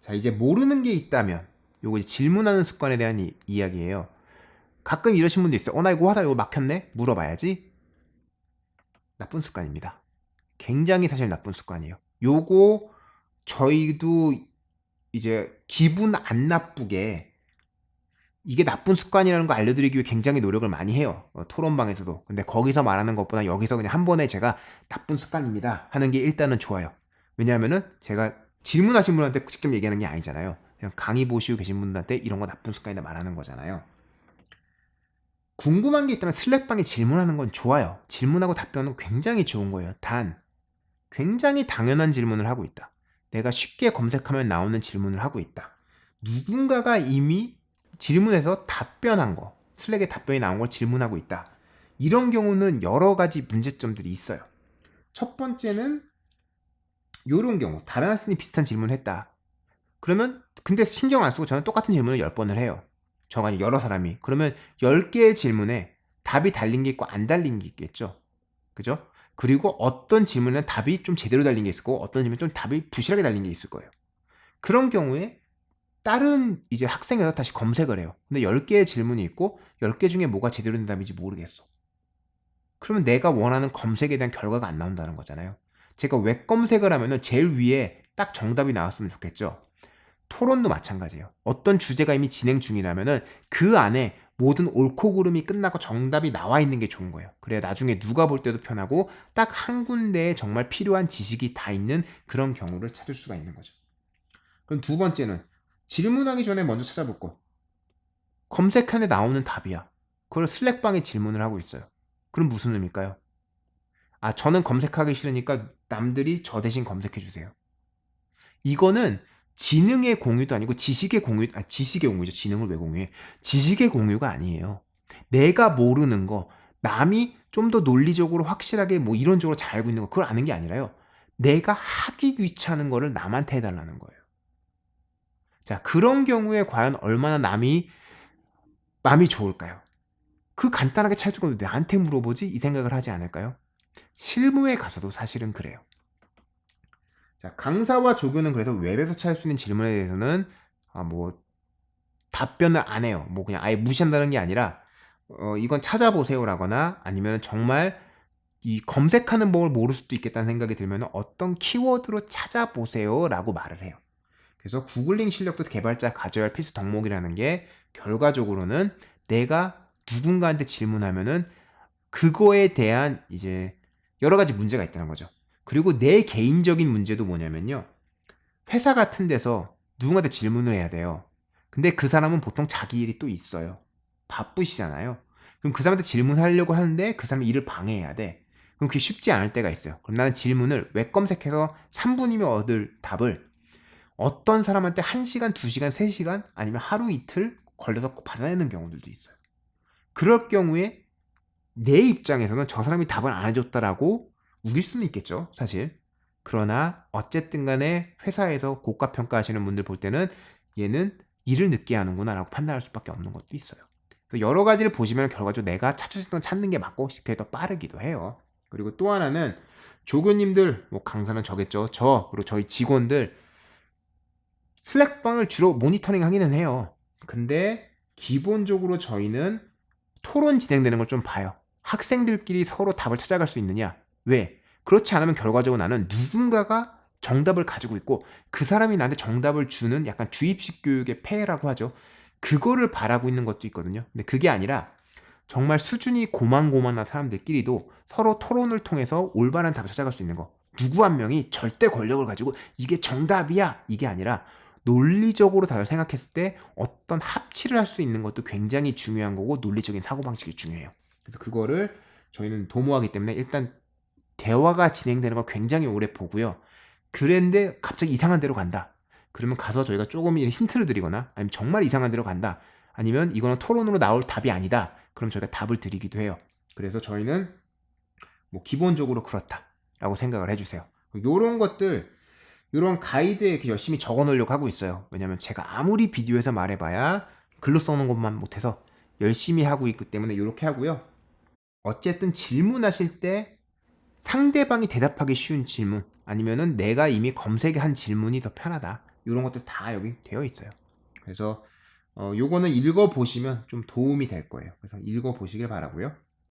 자, 이제 모르는 게 있다면 요거 이제 질문하는 습관에 대한 이야기예요. 가끔 이러신 분도 있어요. 나 이거 하다 이거 막혔네? 물어봐야지. 나쁜 습관입니다. 굉장히 사실 나쁜 습관이에요. 요거 저희도 이제 기분 안 나쁘게 이게 나쁜 습관이라는 거 알려드리기 위해 굉장히 노력을 많이 해요. 토론방에서도. 근데 거기서 말하는 것보다 여기서 그냥 한 번에 제가 나쁜 습관입니다 하는 게 일단은 좋아요. 왜냐하면은 제가 질문하신 분한테 직접 얘기하는 게 아니잖아요. 그냥 강의 보시고 계신 분한테 이런 거 나쁜 습관이다 말하는 거잖아요. 궁금한 게 있다면 슬랙방에 질문하는 건 좋아요. 질문하고 답변은 굉장히 좋은 거예요. 단 굉장히 당연한 질문을 하고 있다. 내가 쉽게 검색하면 나오는 질문을 하고 있다. 누군가가 이미 질문에서 답변한 거, 슬랙에 답변이 나온 걸 질문하고 있다. 이런 경우는 여러 가지 문제점들이 있어요. 첫 번째는 이런 경우, 다른 학생이 비슷한 질문을 했다. 그러면 근데 신경 안 쓰고 저는 똑같은 질문을 10번을 해요. 저가 아니라 여러 사람이. 그러면 10개의 질문에 답이 달린 게 있고 안 달린 게 있겠죠. 그죠? 그리고 어떤 질문은 답이 좀 제대로 달린 게 있을 거고 어떤 질문은 좀 답이 부실하게 달린 게 있을 거예요. 그런 경우에 다른 이제 학생에서 다시 검색을 해요. 근데 10개의 질문이 있고 10개 중에 뭐가 제대로 된 답인지 모르겠어. 그러면 내가 원하는 검색에 대한 결과가 안 나온다는 거잖아요. 제가 웹 검색을 하면은 제일 위에 딱 정답이 나왔으면 좋겠죠. 토론도 마찬가지예요. 어떤 주제가 이미 진행 중이라면은 그 안에 모든 옳고 그름이 끝나고 정답이 나와 있는 게 좋은 거예요. 그래야 나중에 누가 볼 때도 편하고 딱 한 군데에 정말 필요한 지식이 다 있는 그런 경우를 찾을 수가 있는 거죠. 그럼 두 번째는 질문하기 전에 먼저 찾아볼 것. 검색한에 나오는 답이야. 그걸 슬랙방에 질문을 하고 있어요. 그럼 무슨 의미일까요? 아, 저는 검색하기 싫으니까 남들이 저 대신 검색해 주세요. 이거는 지능의 공유도 아니고 지식의 공유죠. 지능을 왜 공유해? 지식의 공유가 아니에요. 내가 모르는 거, 남이 좀 더 논리적으로 확실하게 뭐 이론적으로 잘 알고 있는 거, 그걸 아는 게 아니라요. 내가 하기 귀찮은 거를 남한테 해달라는 거예요. 자, 그런 경우에 과연 얼마나 마음이 좋을까요? 그 간단하게 찾아주고 나한테 물어보지? 이 생각을 하지 않을까요? 실무에 가서도 사실은 그래요. 자, 강사와 조교는 그래서 웹에서 찾을 수 있는 질문에 대해서는 뭐 답변을 안 해요. 뭐 그냥 아예 무시한다는 게 아니라 이건 찾아보세요라거나 아니면 정말 이 검색하는 법을 모를 수도 있겠다는 생각이 들면 어떤 키워드로 찾아보세요라고 말을 해요. 그래서 구글링 실력도 개발자 가져야 할 필수 덕목이라는 게 결과적으로는 내가 누군가한테 질문하면은 그거에 대한 이제 여러 가지 문제가 있다는 거죠. 그리고 내 개인적인 문제도 뭐냐면요. 회사 같은 데서 누군가한테 질문을 해야 돼요. 근데 그 사람은 보통 자기 일이 또 있어요. 바쁘시잖아요. 그럼 그 사람한테 질문하려고 하는데 그 사람의 일을 방해해야 돼. 그럼 그게 쉽지 않을 때가 있어요. 그럼 나는 질문을 웹 검색해서 3분이면 얻을 답을 어떤 사람한테 1시간, 2시간, 3시간 아니면 하루 이틀 걸려서 받아내는 경우들도 있어요. 그럴 경우에 내 입장에서는 저 사람이 답을 안 해줬다라고 우길 수는 있겠죠, 사실. 그러나 어쨌든 간에 회사에서 고가 평가하시는 분들 볼 때는 얘는 일을 늦게 하는구나 라고 판단할 수밖에 없는 것도 있어요. 여러 가지를 보시면 결과적으로 내가 찾을 수 있는 건 찾는 게 맞고 그게 더 빠르기도 해요. 그리고 또 하나는 조교님들, 뭐 강사는 저겠죠. 그리고 저희 직원들 슬랙방을 주로 모니터링 하기는 해요. 근데 기본적으로 저희는 토론 진행되는 걸 좀 봐요. 학생들끼리 서로 답을 찾아갈 수 있느냐? 왜? 그렇지 않으면 결과적으로 나는 누군가가 정답을 가지고 있고 그 사람이 나한테 정답을 주는 약간 주입식 교육의 폐해라고 하죠. 그거를 바라고 있는 것도 있거든요. 근데 그게 아니라 정말 수준이 고만고만한 사람들끼리도 서로 토론을 통해서 올바른 답을 찾아갈 수 있는 거. 누구 한 명이 절대 권력을 가지고 이게 정답이야! 이게 아니라 논리적으로 다들 생각했을 때 어떤 합치를 할 수 있는 것도 굉장히 중요한 거고 논리적인 사고방식이 중요해요. 그래서 그거를 저희는 도모하기 때문에 일단 대화가 진행되는 걸 굉장히 오래 보고요. 그랬는데 갑자기 이상한 데로 간다. 그러면 가서 저희가 조금 힌트를 드리거나 아니면 정말 이상한 데로 간다. 아니면 이거는 토론으로 나올 답이 아니다. 그럼 저희가 답을 드리기도 해요. 그래서 저희는 뭐 기본적으로 그렇다라고 생각을 해주세요. 요런 것들 이런 가이드에 이렇게 열심히 적어 놓으려고 하고 있어요. 왜냐면 제가 아무리 비디오에서 말해봐야 글로 써놓은 것만 못해서 열심히 하고 있기 때문에 이렇게 하고요. 어쨌든 질문하실 때 상대방이 대답하기 쉬운 질문 아니면은 내가 이미 검색한 질문이 더 편하다. 이런 것들 다 여기 되어 있어요. 그래서 요거는 읽어보시면 좀 도움이 될 거예요. 그래서 읽어보시길 바라고요.